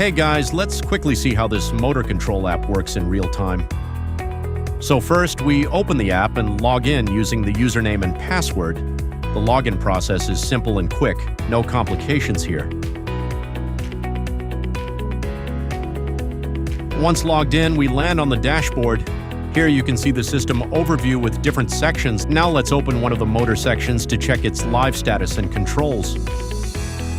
Hey guys, let's quickly see how this motor control app works in real time. So first, we open the app and log in using the username and password. The login process is simple and quick, no complications here. Once logged in, we land on the dashboard. Here you can see the system overview with different sections. Now let's open one of the motor sections to check its live status and controls.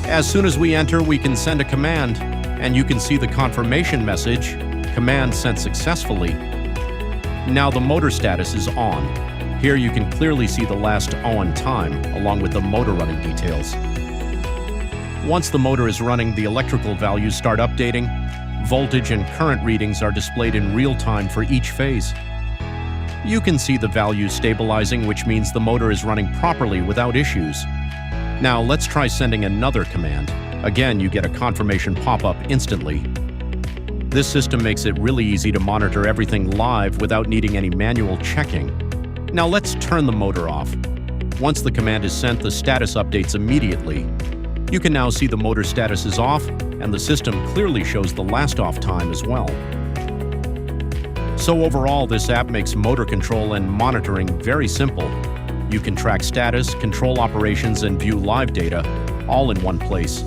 As soon as we enter, we can send a command, and you can see the confirmation message, command sent successfully. Now the motor status is on. Here you can clearly see the last on time, along with the motor running details. Once the motor is running, the electrical values start updating. Voltage and current readings are displayed in real time for each phase. You can see the values stabilizing, which means the motor is running properly without issues. Now let's try sending another command. Again, you get a confirmation pop-up instantly. This system makes it really easy to monitor everything live without needing any manual checking. Now let's turn the motor off. Once the command is sent, the status updates immediately. You can now see the motor status is off, and the system clearly shows the last off time as well. So overall, this app makes motor control and monitoring very simple. You can track status, control operations, and view live data, all in one place.